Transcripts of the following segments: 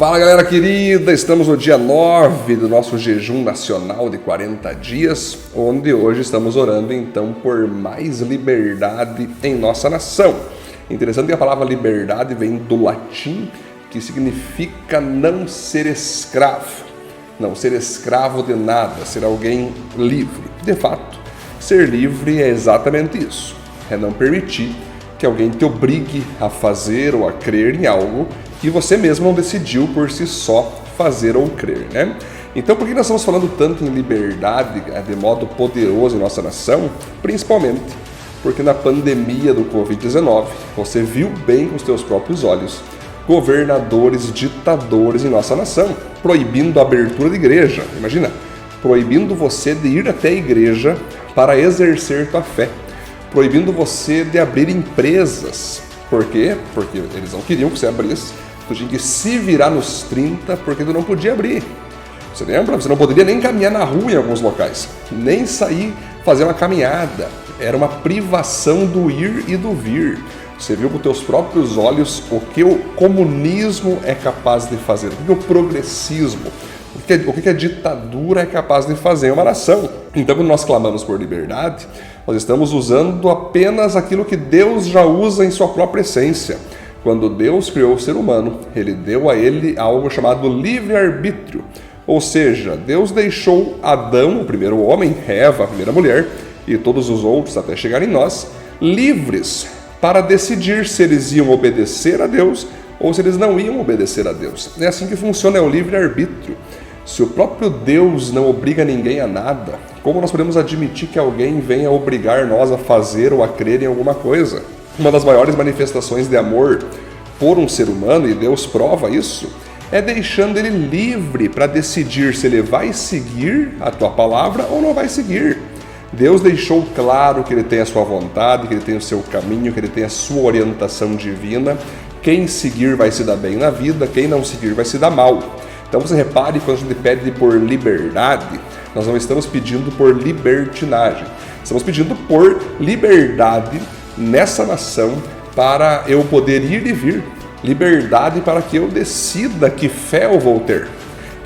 Fala galera querida, estamos no dia 9 do nosso jejum nacional de 40 dias, onde hoje estamos orando então por mais liberdade em nossa nação. Interessante que a palavra liberdade vem do latim, que significa não ser escravo. Não ser escravo de nada, ser alguém livre. De fato, ser livre é exatamente isso. É não permitir que alguém te obrigue a fazer ou a crer em algo que você mesmo não decidiu por si só fazer ou crer, né? Então, por que nós estamos falando tanto em liberdade de modo poderoso em nossa nação? Principalmente porque na pandemia do Covid-19, você viu bem com os teus próprios olhos governadores, ditadores em nossa nação, proibindo a abertura de igreja. Imagina, proibindo você de ir até a igreja para exercer tua fé, proibindo você de abrir empresas. Por quê? Porque eles não queriam que você abrisse. Tu tinha que se virar nos 30 porque tu não podia abrir. Você lembra? Você não poderia nem caminhar na rua em alguns locais, nem sair fazer uma caminhada. Era uma privação do ir e do vir. Você viu com teus próprios olhos o que o comunismo é capaz de fazer, o que o progressismo, o que a ditadura é capaz de fazer em uma nação. Então, quando nós clamamos por liberdade, nós estamos usando apenas aquilo que Deus já usa em sua própria essência. Quando Deus criou o ser humano, Ele deu a ele algo chamado livre-arbítrio. Ou seja, Deus deixou Adão, o primeiro homem, Eva, a primeira mulher, e todos os outros até chegarem em nós, livres para decidir se eles iam obedecer a Deus ou se eles não iam obedecer a Deus. É assim que funciona, é o livre-arbítrio. Se o próprio Deus não obriga ninguém a nada, como nós podemos admitir que alguém venha obrigar nós a fazer ou a crer em alguma coisa? Uma das maiores manifestações de amor por um ser humano, e Deus prova isso, é deixando ele livre para decidir se ele vai seguir a tua palavra ou não vai seguir. Deus deixou claro que ele tem a sua vontade, que ele tem o seu caminho, que ele tem a sua orientação divina. Quem seguir vai se dar bem na vida, quem não seguir vai se dar mal. Então você repare, quando a gente pede por liberdade, nós não estamos pedindo por libertinagem. Estamos pedindo por liberdade nessa nação para eu poder ir e vir. Liberdade para que eu decida que fé eu vou ter.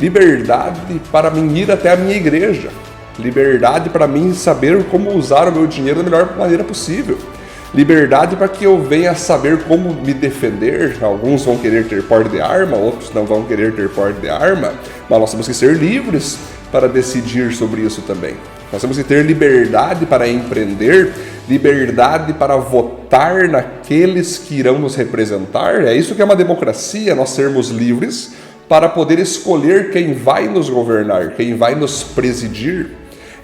Liberdade para mim ir até a minha igreja. Liberdade para mim saber como usar o meu dinheiro da melhor maneira possível. Liberdade para que eu venha saber como me defender. Alguns vão querer ter porte de arma, outros não vão querer ter porte de arma, mas nós temos que ser livres para decidir sobre isso também. Nós temos que ter liberdade para empreender, liberdade para votar naqueles que irão nos representar. É isso que é uma democracia, nós sermos livres para poder escolher quem vai nos governar, quem vai nos presidir.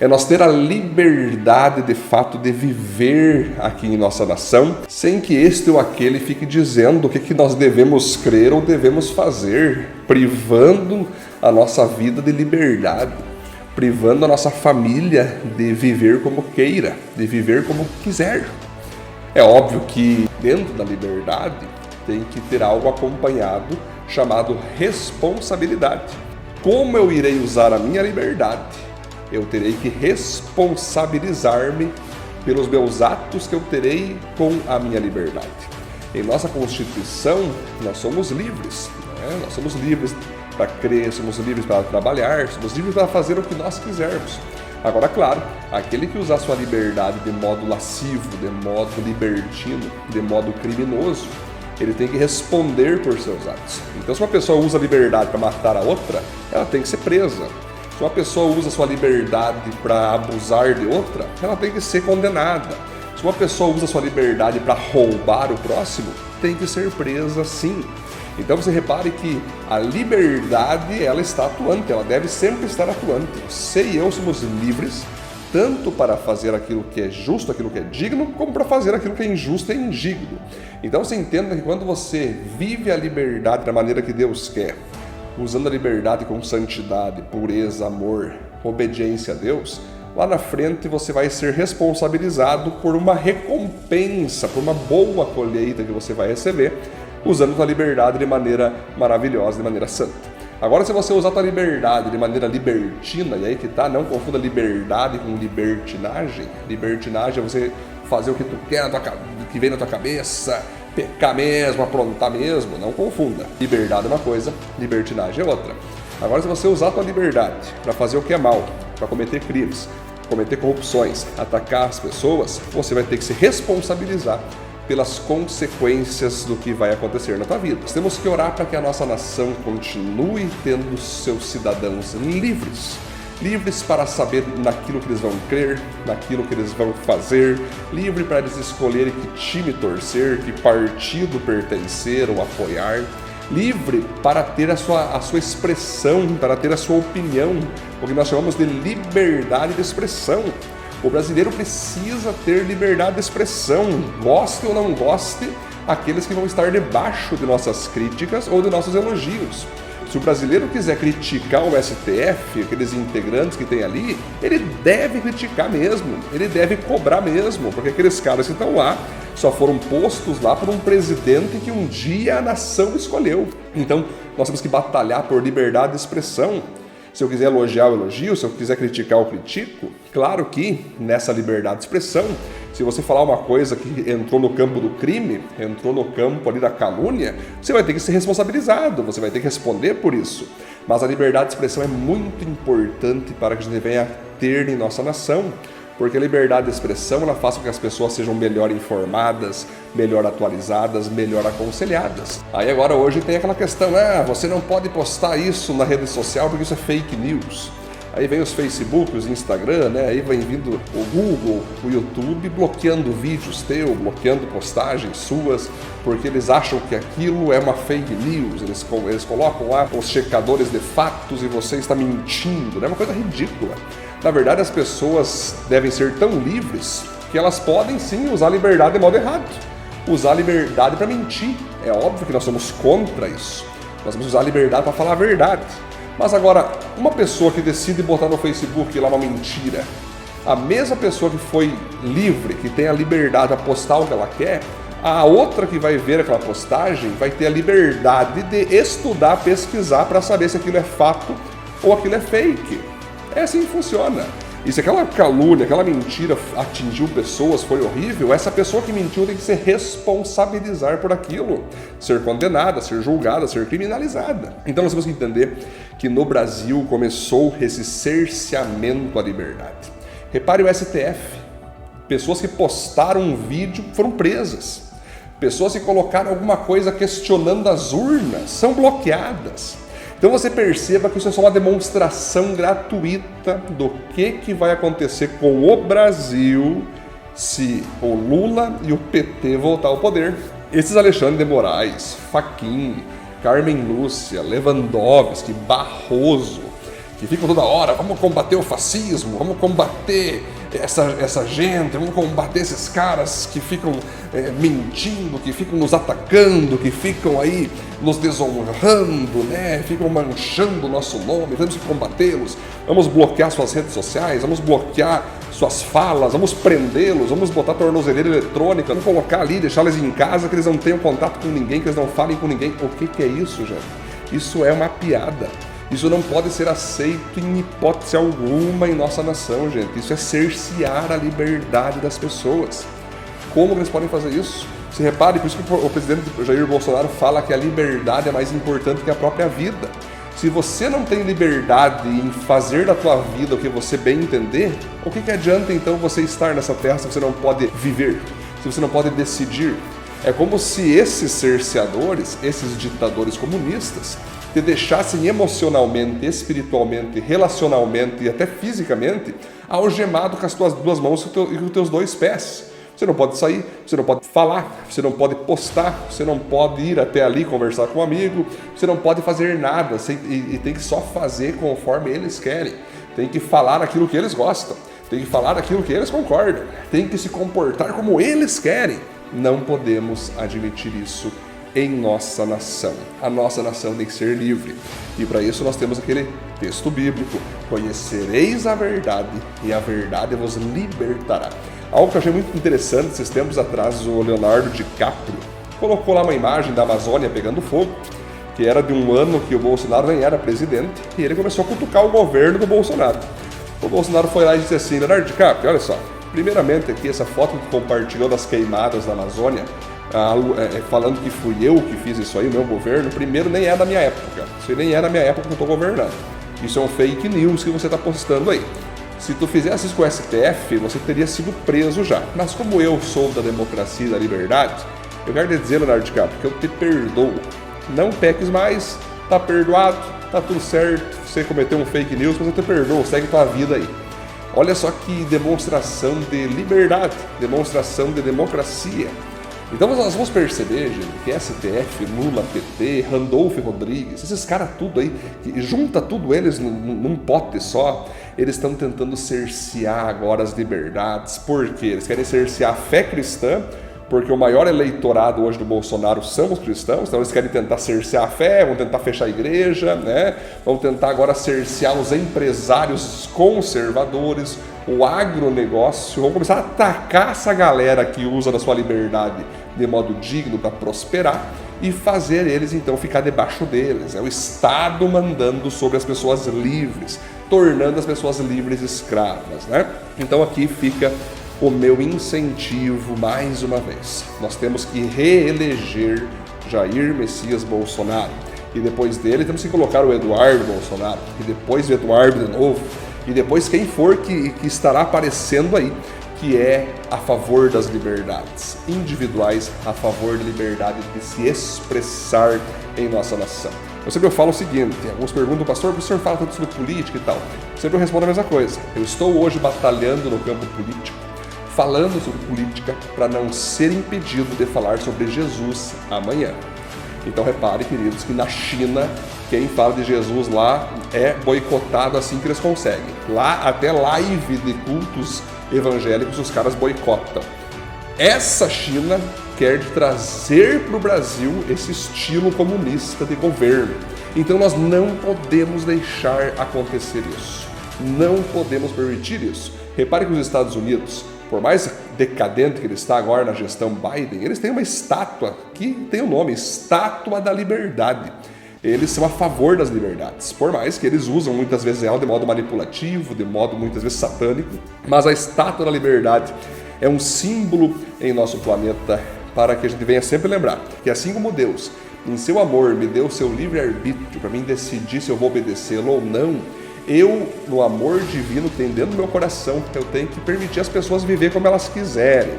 É nós ter a liberdade de fato de viver aqui em nossa nação, sem que este ou aquele fique dizendo o que nós devemos crer ou devemos fazer, privando a nossa vida de liberdade, privando a nossa família de viver como queira, de viver como quiser. É óbvio que dentro da liberdade tem que ter algo acompanhado chamado responsabilidade. Como eu irei usar a minha liberdade? Eu terei que responsabilizar-me pelos meus atos que eu terei com a minha liberdade. Em nossa Constituição, nós somos livres, né? Nós somos livres para crer, somos livres para trabalhar, somos livres para fazer o que nós quisermos. Agora, claro, aquele que usar sua liberdade de modo lascivo, de modo libertino, de modo criminoso, ele tem que responder por seus atos. Então, se uma pessoa usa a liberdade para matar a outra, ela tem que ser presa. Se uma pessoa usa sua liberdade para abusar de outra, ela tem que ser condenada. Se uma pessoa usa sua liberdade para roubar o próximo, tem que ser presa sim. Então você repare que a liberdade, ela está atuante, ela deve sempre estar atuante. Você e eu somos livres, tanto para fazer aquilo que é justo, aquilo que é digno, como para fazer aquilo que é injusto e indigno. Então você entenda que quando você vive a liberdade da maneira que Deus quer, usando a liberdade com santidade, pureza, amor, obediência a Deus, lá na frente você vai ser responsabilizado por uma recompensa, por uma boa colheita que você vai receber, usando a liberdade de maneira maravilhosa, de maneira santa. Agora, se você usar a liberdade de maneira libertina, e aí que tá, não confunda liberdade com libertinagem. Libertinagem é você fazer o que tu quer, que vem na tua cabeça, pecar mesmo, aprontar mesmo, não confunda. Liberdade é uma coisa, libertinagem é outra. Agora, se você usar a tua liberdade para fazer o que é mal, para cometer crimes, cometer corrupções, atacar as pessoas, você vai ter que se responsabilizar pelas consequências do que vai acontecer na tua vida. Nós temos que orar para que a nossa nação continue tendo seus cidadãos livres. Livres para saber naquilo que eles vão crer, naquilo que eles vão fazer, livre para eles escolherem que time torcer, que partido pertencer ou apoiar, livre para ter a sua expressão, para ter a sua opinião, o que nós chamamos de liberdade de expressão. O brasileiro precisa ter liberdade de expressão, goste ou não goste, aqueles que vão estar debaixo de nossas críticas ou de nossos elogios. Se o brasileiro quiser criticar o STF, aqueles integrantes que tem ali, ele deve criticar mesmo, ele deve cobrar mesmo, porque aqueles caras que estão lá só foram postos lá por um presidente que um dia a nação escolheu. Então, nós temos que batalhar por liberdade de expressão. Se eu quiser elogiar, eu elogio. Se eu quiser criticar, eu critico. Claro que, nessa liberdade de expressão, se você falar uma coisa que entrou no campo do crime, entrou no campo ali da calúnia, você vai ter que ser responsabilizado, você vai ter que responder por isso. Mas a liberdade de expressão é muito importante para que a gente venha ter em nossa nação, porque a liberdade de expressão ela faz com que as pessoas sejam melhor informadas, melhor atualizadas, melhor aconselhadas. Aí agora hoje tem aquela questão, você não pode postar isso na rede social porque isso é fake news. Aí vem os Facebook, os Instagram, né? Aí vem vindo o Google, o YouTube, bloqueando vídeos teus, bloqueando postagens suas, porque eles acham que aquilo é uma fake news. Eles colocam lá os checadores de fatos e você está mentindo, né? É uma coisa ridícula. Na verdade, as pessoas devem ser tão livres que elas podem sim usar a liberdade de modo errado. Usar a liberdade para mentir. É óbvio que nós somos contra isso. Nós vamos usar a liberdade para falar a verdade. Mas agora, uma pessoa que decide botar no Facebook lá uma mentira, a mesma pessoa que foi livre, que tem a liberdade de postar o que ela quer, a outra que vai ver aquela postagem vai ter a liberdade de estudar, pesquisar para saber se aquilo é fato ou aquilo é fake. É assim que funciona. E se aquela calúnia, aquela mentira atingiu pessoas, foi horrível, essa pessoa que mentiu tem que se responsabilizar por aquilo, ser condenada, ser julgada, ser criminalizada. Então nós temos que entender que no Brasil começou esse cerceamento à liberdade. Repare o STF. Pessoas que postaram um vídeo foram presas. Pessoas que colocaram alguma coisa questionando as urnas são bloqueadas. Então você perceba que isso é só uma demonstração gratuita do que vai acontecer com o Brasil se o Lula e o PT voltar ao poder. Esses Alexandre de Moraes, Fachin, Carmen Lúcia, Lewandowski, Barroso, que ficam toda hora, vamos combater o fascismo, vamos combater essa gente, vamos combater esses caras que ficam mentindo, que ficam nos atacando, que ficam aí nos desonrando, né? Ficam manchando o nosso nome, temos que combatê-los, vamos bloquear suas redes sociais, vamos bloquear suas falas, vamos prendê-los, vamos botar tornozeleira eletrônica, vamos colocar ali, deixar eles em casa, que eles não tenham contato com ninguém, que eles não falem com ninguém. O que é isso, gente? Isso é uma piada. Isso não pode ser aceito em hipótese alguma em nossa nação, gente. Isso é cercear a liberdade das pessoas. Como eles podem fazer isso? Se repare, por isso que o presidente Jair Bolsonaro fala que a liberdade é mais importante que a própria vida. Se você não tem liberdade em fazer da tua vida o que você bem entender, o que adianta então você estar nessa terra se você não pode viver, se você não pode decidir? É como se esses cerceadores, esses ditadores comunistas, te deixassem emocionalmente, espiritualmente, relacionalmente e até fisicamente algemado com as tuas duas mãos e com os teus dois pés. Você não pode sair, você não pode falar, você não pode postar, você não pode ir até ali conversar com um amigo, você não pode fazer nada e tem que só fazer conforme eles querem. Tem que falar aquilo que eles gostam, tem que falar aquilo que eles concordam, tem que se comportar como eles querem. Não podemos admitir isso em nossa nação. A nossa nação tem que ser livre. E para isso nós temos aquele texto bíblico: conhecereis a verdade e a verdade vos libertará. Algo que eu achei muito interessante, esses tempos atrás, o Leonardo DiCaprio colocou lá uma imagem da Amazônia pegando fogo, que era de um ano que o Bolsonaro nem era presidente, e ele começou a cutucar o governo do Bolsonaro. O Bolsonaro foi lá e disse assim: Leonardo DiCaprio, olha só, primeiramente aqui essa foto que compartilhou das queimadas da Amazônia, falando que fui eu que fiz isso aí, o meu governo. Primeiro, nem é da minha época. Isso nem é da minha época que eu estou governando. Isso é um fake news que você está postando aí. Se tu fizesse isso com o STF, você teria sido preso já. Mas como eu sou da democracia e da liberdade, eu quero te dizer, Leonardo DiCaprio, que eu te perdoo. Não peques mais, tá perdoado, tá tudo certo. Você cometeu um fake news, mas eu te perdoo, segue tua vida aí. Olha só que demonstração de liberdade, demonstração de democracia. Então nós vamos perceber, gente, que STF, Lula, PT, Randolfo Rodrigues, esses caras tudo aí, que junta tudo eles num pote só, eles estão tentando cercear agora as liberdades. Por quê? Eles querem cercear a fé cristã, porque o maior eleitorado hoje do Bolsonaro são os cristãos, então eles querem tentar cercear a fé, vão tentar fechar a igreja, né? Vão tentar agora cercear os empresários conservadores, o agronegócio, vão começar a atacar essa galera que usa da sua liberdade de modo digno para prosperar e fazer eles então ficar debaixo deles. É o Estado mandando sobre as pessoas livres, tornando as pessoas livres escravas, né? Então aqui fica o meu incentivo mais uma vez. Nós temos que reeleger Jair Messias Bolsonaro. E depois dele temos que colocar o Eduardo Bolsonaro. E depois o Eduardo de novo. E depois quem for que estará aparecendo aí, que é a favor das liberdades individuais, a favor da liberdade de se expressar em nossa nação. Eu sempre falo o seguinte, alguns perguntam, pastor, o senhor fala tanto sobre política e tal. Eu sempre respondo a mesma coisa. Eu estou hoje batalhando no campo político, falando sobre política para não ser impedido de falar sobre Jesus amanhã. Então repare, queridos, que na China, quem fala de Jesus lá é boicotado assim que eles conseguem. Lá, até live de cultos evangélicos, os caras boicotam. Essa China quer trazer para o Brasil esse estilo comunista de governo. Então nós não podemos deixar acontecer isso. Não podemos permitir isso. Repare que os Estados Unidos, por mais decadente que ele está agora na gestão Biden, eles têm uma estátua que tem o nome Estátua da Liberdade. Eles são a favor das liberdades, por mais que eles usam muitas vezes ela de modo manipulativo, de modo muitas vezes satânico, mas a Estátua da Liberdade é um símbolo em nosso planeta para que a gente venha sempre lembrar que assim como Deus, em seu amor, me deu o seu livre-arbítrio para mim decidir se eu vou obedecê-lo ou não, eu, no amor divino que tem dentro do meu coração, eu tenho que permitir as pessoas viver como elas quiserem.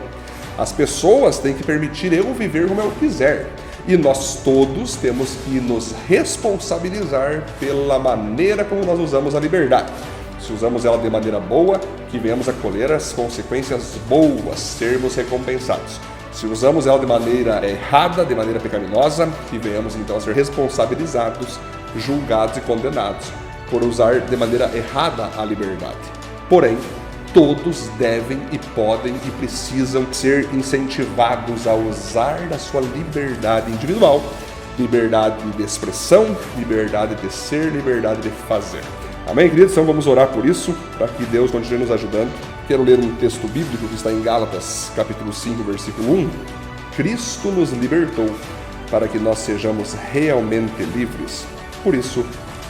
As pessoas têm que permitir eu viver como eu quiser. E nós todos temos que nos responsabilizar pela maneira como nós usamos a liberdade. Se usamos ela de maneira boa, que venhamos a colher as consequências boas, sermos recompensados. Se usamos ela de maneira errada, de maneira pecaminosa, que venhamos então a ser responsabilizados, julgados e condenados por usar de maneira errada a liberdade. Porém, todos devem e podem e precisam ser incentivados a usar da sua liberdade individual, liberdade de expressão, liberdade de ser, liberdade de fazer. Amém, queridos? Então vamos orar por isso, para que Deus continue nos ajudando. Quero ler um texto bíblico que está em Gálatas, capítulo 5, versículo 1. Cristo nos libertou para que nós sejamos realmente livres. Por isso,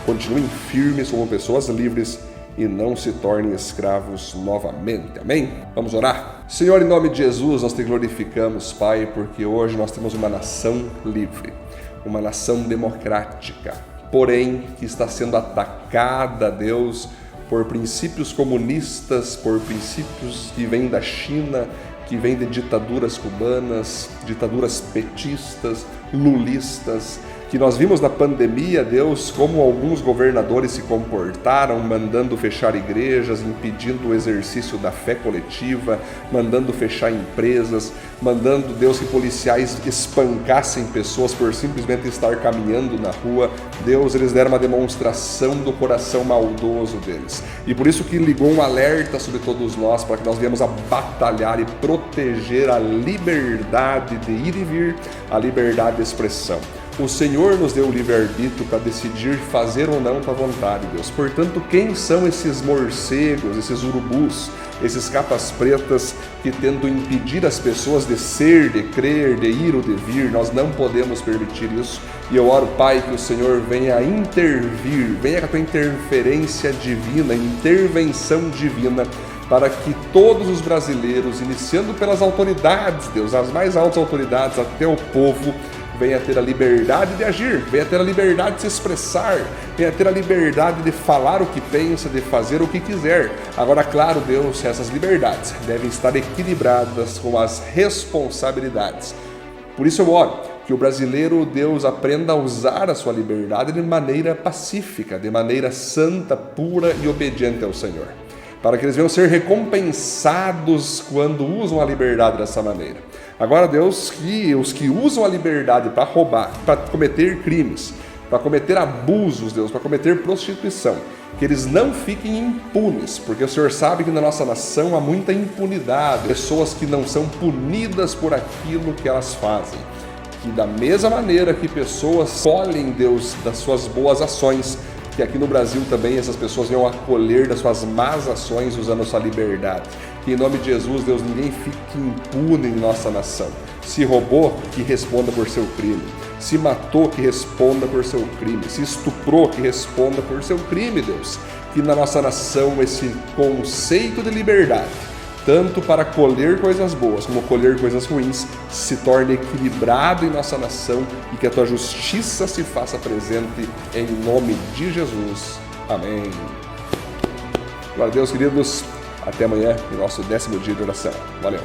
continuem firmes como pessoas livres e não se tornem escravos novamente. Amém? Vamos orar? Senhor, em nome de Jesus, nós te glorificamos, Pai, porque hoje nós temos uma nação livre, uma nação democrática, porém que está sendo atacada, Deus, por princípios comunistas, por princípios que vêm da China, que vêm de ditaduras cubanas, ditaduras petistas, lulistas, que nós vimos na pandemia, Deus, como alguns governadores se comportaram, mandando fechar igrejas, impedindo o exercício da fé coletiva, mandando fechar empresas, mandando, Deus, que policiais espancassem pessoas por simplesmente estar caminhando na rua. Deus, eles deram uma demonstração do coração maldoso deles. E por isso que ligou um alerta sobre todos nós, para que nós viemos a batalhar e proteger a liberdade de ir e vir, a liberdade de expressão. O Senhor nos deu o livre-arbítrio para decidir fazer ou não tua vontade, Deus. Portanto, quem são esses morcegos, esses urubus, esses capas pretas que tentam impedir as pessoas de ser, de crer, de ir ou de vir? Nós não podemos permitir isso. E eu oro, Pai, que o Senhor venha intervir, venha com a tua interferência divina, intervenção divina, para que todos os brasileiros, iniciando pelas autoridades, Deus, as mais altas autoridades até o povo, venha ter a liberdade de agir, venha ter a liberdade de se expressar, venha ter a liberdade de falar o que pensa, de fazer o que quiser. Agora, claro, Deus, essas liberdades devem estar equilibradas com as responsabilidades. Por isso eu oro que o brasileiro, Deus, aprenda a usar a sua liberdade de maneira pacífica, de maneira santa, pura e obediente ao Senhor, para que eles venham ser recompensados quando usam a liberdade dessa maneira. Agora, Deus, que os que usam a liberdade para roubar, para cometer crimes, para cometer abusos, Deus, para cometer prostituição, que eles não fiquem impunes, porque o Senhor sabe que na nossa nação há muita impunidade, pessoas que não são punidas por aquilo que elas fazem. Que da mesma maneira que pessoas colhem, Deus, das suas boas ações, que aqui no Brasil também essas pessoas venham acolher das suas más ações usando a sua liberdade. Que em nome de Jesus, Deus, ninguém fique impune em nossa nação. Se roubou, que responda por seu crime. Se matou, que responda por seu crime. Se estuprou, que responda por seu crime, Deus. Que na nossa nação esse conceito de liberdade, tanto para colher coisas boas como colher coisas ruins, se torne equilibrado em nossa nação e que a tua justiça se faça presente em nome de Jesus. Amém. Glória a Deus, queridos. Até amanhã, em nosso 10º dia de oração. Valeu.